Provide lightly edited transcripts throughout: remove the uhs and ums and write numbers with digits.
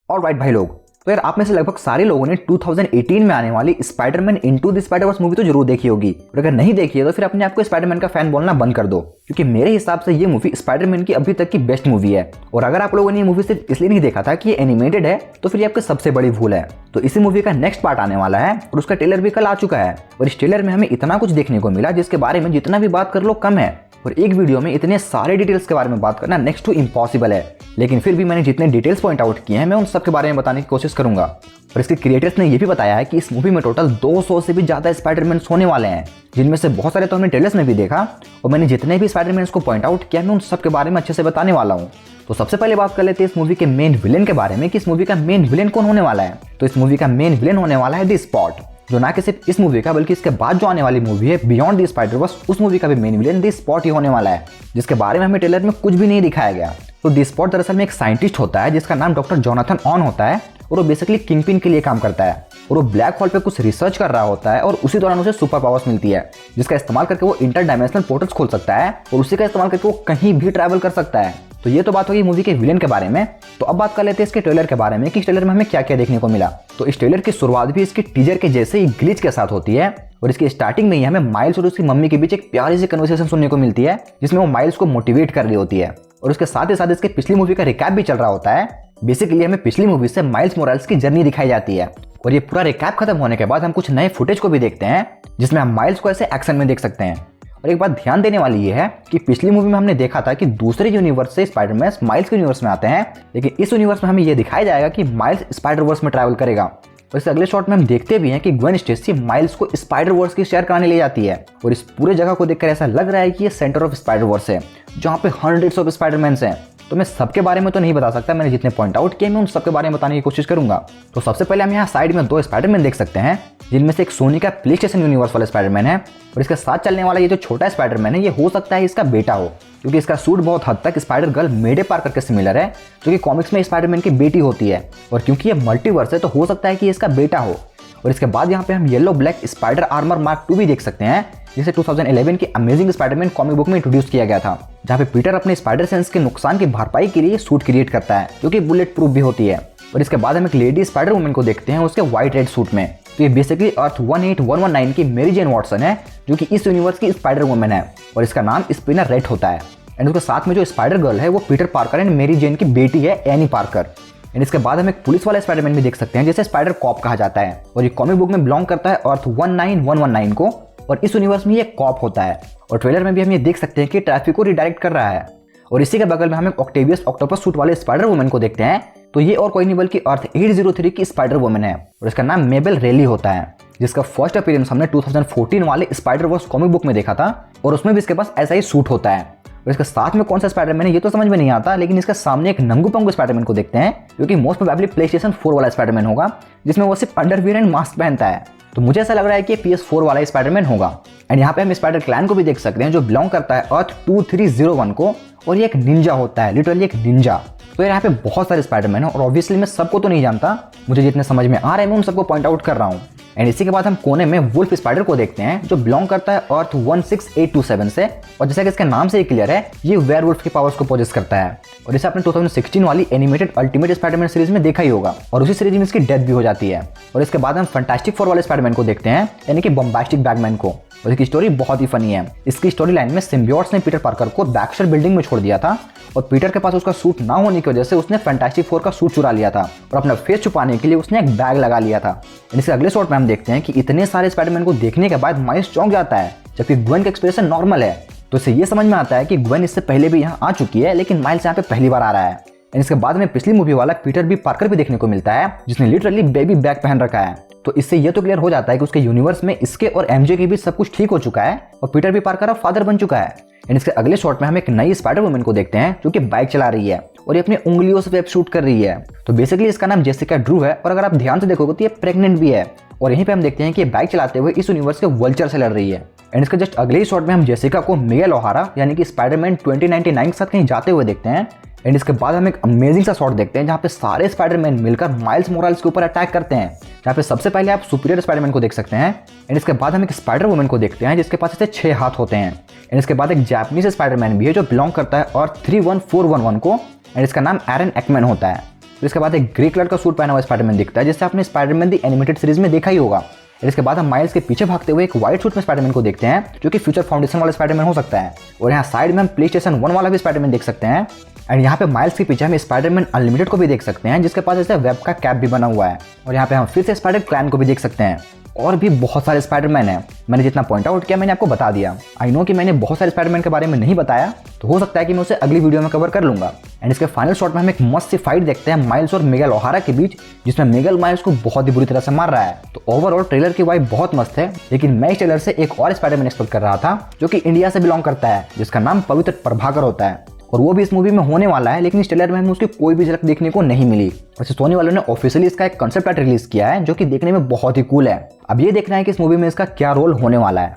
और राइट भाई लोग, तो यार आप में से लगभग सारे लोगों ने 2018 में आने वाली Spiderman into the Spider-Verse movie तो जरूर देखी होगी। और अगर नहीं देखी है तो फिर अपने आप को स्पाइडरमैन का फैन बोलना बंद कर दो, क्योंकि मेरे हिसाब से ये मूवी स्पाइडरमैन की अभी तक की बेस्ट मूवी है। और अगर आप लोगों ने ये मूवी सिर्फ इसलिए नहीं देखा था कि ये एनिमेटेड है तो फिर ये आपकी सबसे बड़ी भूल है। तो इसी मूवी का नेक्स्ट पार्ट आने वाला है और उसका ट्रेलर भी कल आ चुका है। और इस ट्रेलर में हमें इतना कुछ देखने को मिला जिसके बारे में जितना भी बात कर लो कम है। और एक वीडियो में इतने सारे डिटेल्स के बारे में बात करना नेक्स्ट टू इम्पॉसिबल है। लेकिन फिर भी मैंने जितने डिटेल्स पॉइंट आउट किए हैं मैं उन सब के बारे में बताने की कोशिश करूंगा। और इसके क्रिएटर्स ने यह भी बताया है कि इस मूवी में टोटल 200 से भी ज्यादा स्पाइडरमैन होने वाले हैं, जिनमें से बहुत सारे तो हमने ट्रेलर्स में भी देखा। और मैंने जितने भी स्पाइडरमैन को पॉइंट आउट किया मैं उन सब के बारे में अच्छे से बताने वाला हूँ। तो सबसे पहले बात कर लेते हैं इस मूवी के मेन विलेन के बारे में कि इस मूवी का मेन विलेन कौन होने वाला है। तो इस मूवी का मेन विलेन होने वाला है द स्पॉट, जो ना कि सिर्फ इस मूवी का बल्कि इसके बाद जो आने वाली मूवी है बियॉन्ड द स्पाइडरवर्स, उस मूवी का भी मेन विलेन द स्पॉट ही होने वाला है, जिसके बारे में हमें ट्रेलर में कुछ भी नहीं दिखाया गया। तो द स्पॉट दरअसल में एक साइंटिस्ट होता है जिसका नाम डॉक्टर जोनाथन ऑन होता है और वो बेसिकली किंगपिन के लिए काम करता है। और वो ब्लैक होल पे कुछ रिसर्च कर रहा होता है और उसी दौरान उसे सुपर पावर्स मिलती है, जिसका इस्तेमाल करके वो इंटर डायमेंशनल पोर्टल्स खोल सकता है और उसी का इस्तेमाल करके वो कहीं भी ट्रैवल कर सकता है। तो ये तो बात होगी मूवी के विलेन के बारे में। तो अब बात कर लेते हैं इसके ट्रेलर के बारे में कि इस ट्रेलर में हमें क्या क्या देखने को मिला। तो इस ट्रेलर की शुरुआत भी इसके टीजर के जैसे ही ग्लिच के साथ होती है और इसकी स्टार्टिंग में ही हमें माइल्स और उसकी मम्मी के बीच एक प्यारी सी कन्वर्सेशन सुनने को मिलती है, जिसमें वो माइल्स को मोटिवेट कर रही होती है। और उसके साथ ही साथ इसके पिछली मूवी का रिकैप भी चल रहा होता है। बेसिकली हमें पिछली मूवी से माइल्स मोराल्स की जर्नी दिखाई जाती है। और ये पूरा रिकैप खत्म होने के बाद हम कुछ नए फुटेज को भी देखते हैं, जिसमें हम माइल्स को ऐसे एक्शन में देख सकते हैं। और एक बात ध्यान देने वाली ये है कि पिछली मूवी में हमने देखा था कि दूसरे यूनिवर्स से स्पाइडरमैन माइल्स के यूनिवर्स में आते हैं, लेकिन इस यूनिवर्स में हमें ये दिखाया जाएगा कि माइल्स स्पाइडरवर्स में ट्रैवल करेगा। और इस अगले शॉट में हम देखते भी हैं कि ग्वेन स्टेसी माइल्स को स्पाइडरवर्स की शेयर कराने ले जाती है। और इस पूरे जगह को देखकर ऐसा लग रहा है कि ये सेंटर ऑफ स्पाइडरवर्स है, जहाँ पे हंड्रेड्स ऑफ स्पाइडरमैन्स हैं। तो मैं सबके बारे में तो नहीं बता सकता, मैंने जितने पॉइंट आउट किए मैं उन सबके बारे में बताने की कोशिश करूंगा। तो सबसे पहले हम यहाँ साइड में 2 स्पाइडरमैन देख सकते हैं, जिनमें से एक सोनी का प्ले स्टेशन यूनिवर्स वाला स्पाइडरमैन है और इसके साथ चलने वाला ये जो छोटा स्पाइडरमैन है ये हो सकता है इसका बेटा हो, क्योंकि इसका सूट बहुत हद तक स्पाइडर गर्ल मेडे पार्कर के सिमिलर है, जो कि कॉमिक्स में स्पाइडरमैन की बेटी होती है। और क्योंकि ये मल्टीवर्स है तो हो सकता है कि इसका बेटा हो। और इसके बाद यहाँ पे हम yellow black spider armour mark 2 भी देख सकते हैं, जिसे 2011 की अमेजिंग स्पाइडरमैन कॉमिक बुक में इंट्रोड्यूस किया गया था, जहाँ पे पीटर अपने स्पाइडर सेंस के नुकसान की भरपाई के लिए सूट क्रिएट करता है, जो कि बुलेट प्रूफ भी होती है। और इसके बाद हम एक लेडी स्पाइडर वुमन को देखते हैं उसके व्हाइट रेड सूट में। तो ये बेसिकली अर्थ 18119 की मेरी जेन वॉटसन है, जो कि इस यूनिवर्स की स्पाइडर वुमन है और इसका नाम स्पिनर रेड होता है। एंड उसके साथ में जो स्पाइडर गर्ल है वो पीटर पार्कर एंड मेरी जेन की बेटी है एनी पार्कर। एंड इसके बाद हम एक पुलिस वाला स्पाइडरमैन भी देख सकते हैं, जिसे स्पाइडर कॉप कहा जाता है और ये कॉमिक बुक में बिलोंग करता है अर्थ 19119 को और इस यूनिवर्स में ये कॉप होता है। और ट्रेलर में भी हम ये देख सकते हैं कि ट्रैफिक को रिडायरेक्ट कर रहा है। और इसी के बगल में हम एक ऑक्टेवियस ऑक्टोपस सूट वाले स्पाइडर वुमन को देखते हैं। तो ये और कोई नहीं बल्कि अर्थ 803 की स्पाइडर वुमन है और इसका नाम मेबल रेली होता है, जिसका फर्स्ट अपीयरेंस हमने 2014 वाले स्पाइडरवर्स कॉमिक बुक में देखा था और उसमें भी इसके पास ऐसा ही सूट होता है। और इसके साथ में कौन सा स्पाइडरमैन है ये तो समझ में नहीं आता, लेकिन इसके सामने एक नंगू पंगू स्पाइडरमैन को देखते हैं, जो कि मोस्ट प्रोबेबली प्लेस्टेशन 4 वाला स्पाइडरमैन होगा, जिसमें वो सिर्फ अंडरवियर एंड मास्क पहनता है। तो मुझे ऐसा लग रहा है कि PS4 वाला स्पाइडरमैन होगा। एंड यहाँ पे हम स्पाइडर क्लैन को भी देख सकते हैं, जो बिलोंग करता है अर्थ 2301 को और ये एक निंजा होता है, लिटरली एक निंजा। तो यहाँ पे बहुत सारे स्पाइडरमैन है और ऑब्वियसली मैं सबको तो नहीं जानता, मुझे जितने समझ में आ रहे हैं मैं उन सबको पॉइंट आउट कर रहा हूँ। एंड इसी के बाद हम कोने में वुल्फ स्पाइडर को देखते हैं, जो बिलोंग करता है अर्थ 16827 से और जैसा कि इसके नाम से ही क्लियर है ये वेयरवुल्फ की पावर्स को पोजेस करता है। और इसे आपने 2016 वाली एनिमेटेड अल्टीमेट स्पाइडरमैन सीरीज में देखा ही होगा और उसी सीरीज में इसकी डेथ भी हो जाती है। और इसके बाद हम फैंटास्टिक 4 वाले स्पाइडरमैन को देखते हैं, यानी कि बॉम्बास्टिक बैगमैन को। और इसकी स्टोरी बहुत ही फनी है। इसकी स्टोरी लाइन में सिम्बियोट्स ने पीटर पार्कर को बैक्स्टर बिल्डिंग में छोड़ दिया था और पीटर के पास उसका सूट ना होने की वजह से उसने फैंटास्टिक 4 का सूट चुरा लिया था और अपना फेस छुपाने के लिए उसने एक बैग लगा लिया था। इसके अगले शॉट में हम देखते हैं कि इतने सारे स्पाइडरमैन को देखने के बाद माइल्स चौंक जाता है, जबकि ग्वेन का एक्सप्रेशन नॉर्मल है। तो इससे ये समझ में आता है कि ग्वेन इससे पहले भी यहाँ आ चुकी है, लेकिन माइल्स यहाँ पे पहली बार आ रहा है। इसके बाद में पिछली मूवी वाला पीटर बी पार्कर भी देखने को मिलता है, जिसने लिटरली बेबी बैग पहन रखा है। तो इससे ये तो क्लियर हो जाता है कि उसके यूनिवर्स में इसके और एमजे के बीच सब कुछ ठीक हो चुका है और पीटर बी पार्कर अब फादर बन चुका है। एंड इसके अगले शॉट में हम एक नई स्पाइडर वुमन को देखते हैं, जो कि बाइक चला रही है और ये अपनी उंगलियों से वेब शूट कर रही है। तो बेसिकली इसका नाम जेसिका ड्रू है और अगर आप ध्यान से देखोगे तो ये प्रेग्नेंट भी है। और यहीं पे हम देखते हैं कि ये बाइक चलाते हुए इस यूनिवर्स के वल्चर से लड़ रही है। एंड इसके जस्ट अगले ही शॉट में हम जेसिका को मिगेल ओहारा यानी कि स्पाइडरमैन 2099 के साथ कहीं जाते हुए देखते हैं। एंड इसके बाद हम एक अमेजिंग सा शॉट देखते हैं, जहाँ पे सारे स्पाइडरमैन मिलकर माइल्स मोराल्स के ऊपर अटैक करते हैं, जहाँ पे सबसे पहले आप सुपीरियर स्पाइडरमैन को देख सकते हैं। एंड इसके बाद हम एक स्पाइडर वुमन को देखते हैं, जिसके पास ऐसे 6 हाथ होते हैं। एंड इसके बाद एक जापानीज स्पाइडरमैन भी है, जो बिलोंग करता है अर्थ 31411 को एंड इसका नाम एरन एक्मैन होता है। फिर इसके बाद एक ग्रे कलर का सूट पहना हुआ स्पाइडरमैन दिखता है, जिससे आपने स्पाइडरमैन दी एनिमेटेड सीरीज में देखा ही होगा। और इसके बाद हम माइल्स के पीछे भागते हुए एक व्हाइट सूट में स्पाइडरमैन को देखते हैं, जो कि फ्यूचर फाउंडेशन वाला स्पाइडरमैन हो सकता है। और यहाँ साइड में हम प्लेस्टेशन 1 वाला भी स्पाइडरमैन देख सकते हैं। एंड यहाँ पे माइल्स के पीछे हम स्पाइडरमैन अनलिमिटेड को भी देख सकते हैं, जिसके पास ऐसे वेब का कैप भी बना हुआ है। और यहाँ पे हम फिर से स्पाइडर क्लैन को भी देख सकते हैं। और भी बहुत सारे स्पाइडरमैन हैं। मैंने जितना पॉइंट आउट किया मैंने आपको बता दिया। आई नो कि मैंने बहुत सारे स्पाइडरमैन के बारे में नहीं बताया, तो हो सकता है कि मैं उसे अगली वीडियो में कवर कर लूंगा। एंड इसके फाइनल शॉट में हम एक मस्त सी फाइट देखते हैं माइल्स और मिगेल ओहारा के बीच, जिसमें मिगेल माइल्स को बहुत ही बुरी तरह से मार रहा है। तो ओवरऑल ट्रेलर की वाइब बहुत मस्त है, लेकिन मैं इस ट्रेलर से एक और स्पाइडरमैन एक्सपेक्ट कर रहा था, जो कि इंडिया से बिलोंग करता है, जिसका नाम पवित्र प्रभाकर होता है। और वो भी इस मूवी में होने वाला है, लेकिन इस ट्रेलर में हमें उसकी कोई भी झलक देखने को नहीं मिली। वैसे सोनी वालों ने ऑफिशियली इसका एक कंसेप्ट आर्ट रिलीज किया है, जो कि देखने में बहुत ही कूल है। अब ये देखना है कि इस मूवी में इसका क्या रोल होने वाला है।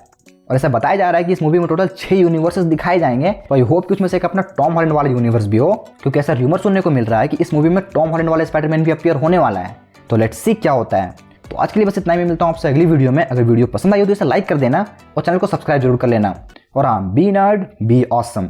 और ऐसा बताया जा रहा है कि इस मूवी में टोटल 6 यूनिवर्सेस दिखाए जाएंगे। तो आई होप कि उसमें से एक अपना टॉम हॉलैंड वाला यूनिवर्स भी हो, क्योंकि ऐसा र्यूमर सुनने को मिल रहा है कि इस मूवी में टॉम हॉलैंड वाला स्पाइडरमैन भी अपीयर होने वाला है। तो लेट्स सी क्या होता है। तो आज के लिए बस इतना ही। मिलता हूँ आपसे अगली वीडियो में। अगर वीडियो पसंद आई हो तो इसे लाइक कर देना और चैनल को सब्सक्राइब जरूर कर लेना। और हाँ, बी नर्ड बी ऑसम।